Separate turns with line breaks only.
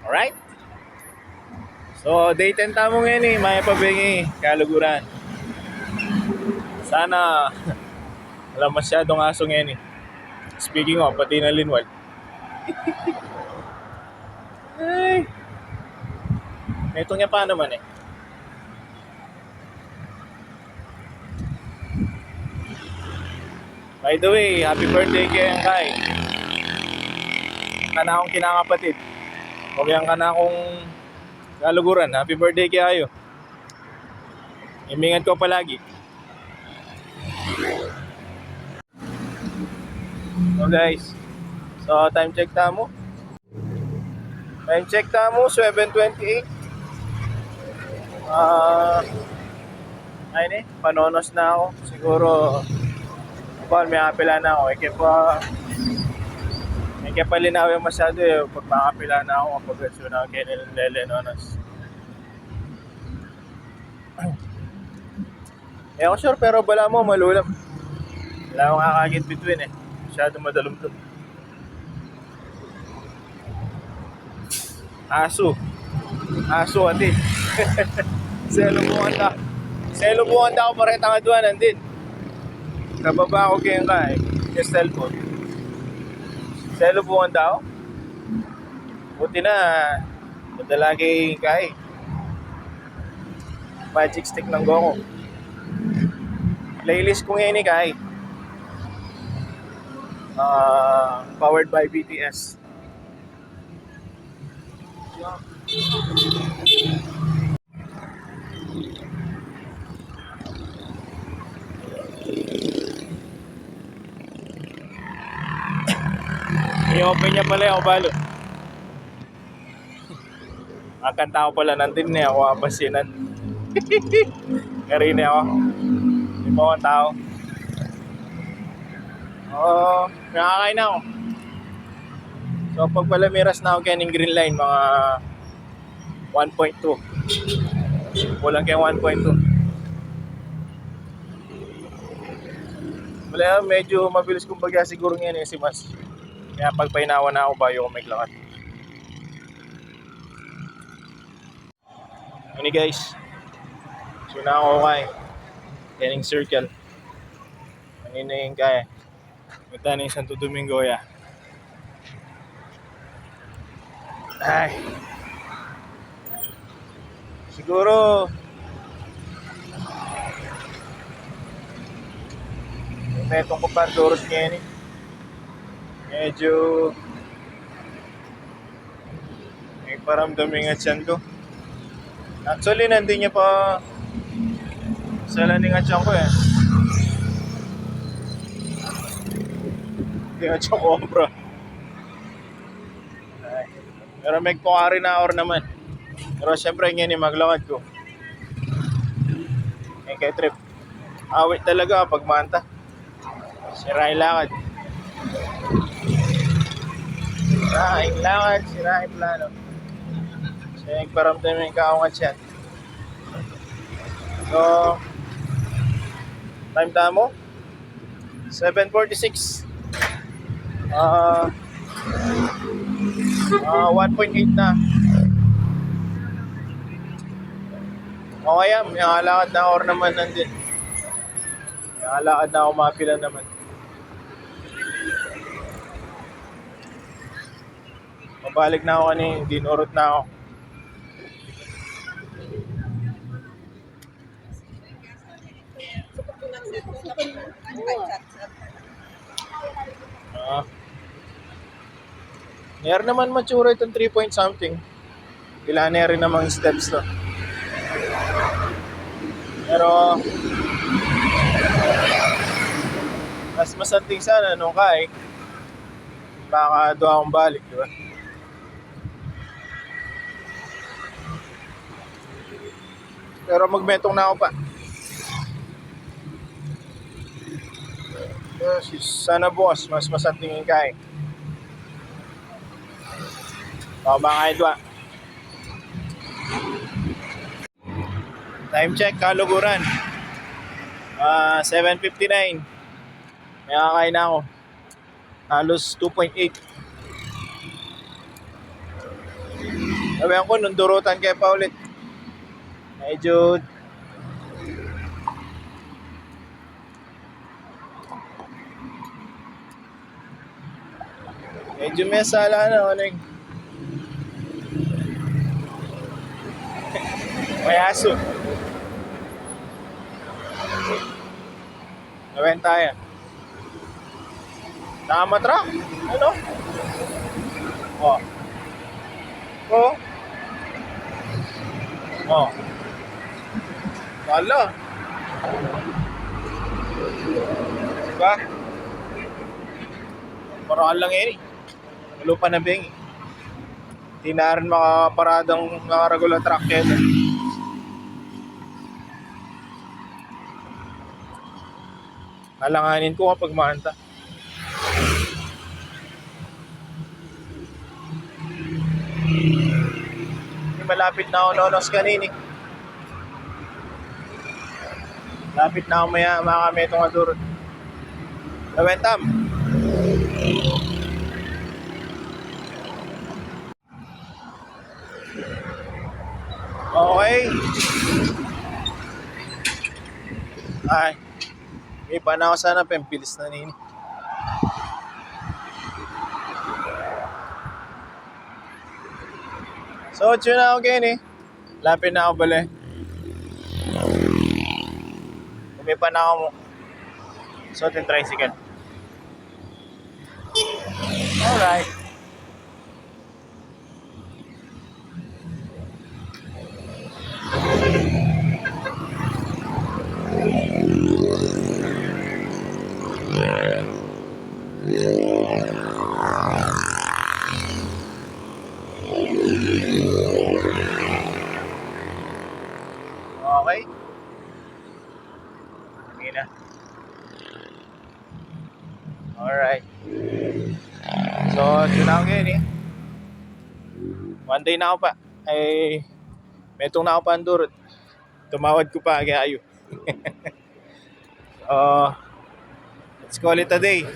Alright? So, day 10 tamo ngayon may pabingi, kaluguran. Sana, wala masyadong aso ngayon Speaking of, pati na linwal. Ay, ito nga pa naman By the way, happy birthday kay Kai. Kana akong kinakapatid. Huwag yan kana akong kaluguran. Happy birthday kayo. Imingat ko palagi. So guys, so time check tamo. Time check tamo, 7:28. Ayun panonos na ako. Siguro, may kapila na ako. Kaya palinawin masyado pag makapila na ako kapag gusto na kay Lele-Nonos. Ako sure pero bala mo malulap. Wala akong kakagit between Masyado madalumdum. Aso ati. Selo buwan ako pareta nga duwanan din. Kababa ko kayo ka Just cellphone. Selo buwan daw. Buti na madalagi kay magic stick ng Goku. Playlist ko ngayon kay powered by BTS. I-open niya pala yung balo. Ang tao pala nandun ako abasinan. Karine ako. Hindi mo ang tao. Nakakain na ako. So pag pala miras na ako kaning green line, mga 1.2. Kulang kaya 1.2. Wala, medyo mabilis kumbaga siguro ngayon si Mas. Kaya pag painawa na ako bayo ko may lakad. Ano guys? So na ako Kening circle. Kanina yung kaya. Punta na yung Santo Domingo Ay. Siguro metong ko Pandoros ngayon medyo may paramdamin nga tiyan ko. Actually nandun niya pa sa laning nga tiyan ko hindi nga tiyan ko bro. Pero may kuwari na hour naman. Pero syempre ngayon maglakad ko kay trip awit talaga pag manta sira yung lakad. Sira yung plano. Siya yung paramdamin kaungat siya. So, time tamo 7:46. 1.8 na. Okay may alakad na or naman nandun. May alakad na ako mapila naman. Mabalik na ako dinurot na ako. Ner naman mature itong 3 point something. Ilan na rin namang steps to. Pero mas masanting sana nung baka doon akong balik, di ba? Pero magmetong na ako pa. Sana bukas mas masanting yung mga idwa. Time check, kaluguran. 7:59. May kakain na ako. Halos 2.8. Sabihan ko, nung durutan kayo pa ulit. Medyo may sala na, ano yung may aso. Gawin tayo. Nakamatra? Ano? Oh. Oh. Oh. Wala. Diba? Paraan lang yun eh. Lupa na bing. Hindi na rin makaparadang regular truck yan. Alanganin ko kapag maanta. Malapit na ako nonos kanini. Lapit na ako maya makakami itong adurot. Lawentam. Okay. Ay. May pa na ako sana pempilis na nini. So, tune na ako kayo eh. Lapit na ako bali. Umipa na ako mo. So, tricycle. Alright. Okay. Sige na. Alright. So, yun ako ngayon eh. One day na ako pa. Ay, metong na ako pa andurot. Tumawad ko pa, kaya ayo. Let's call it a day.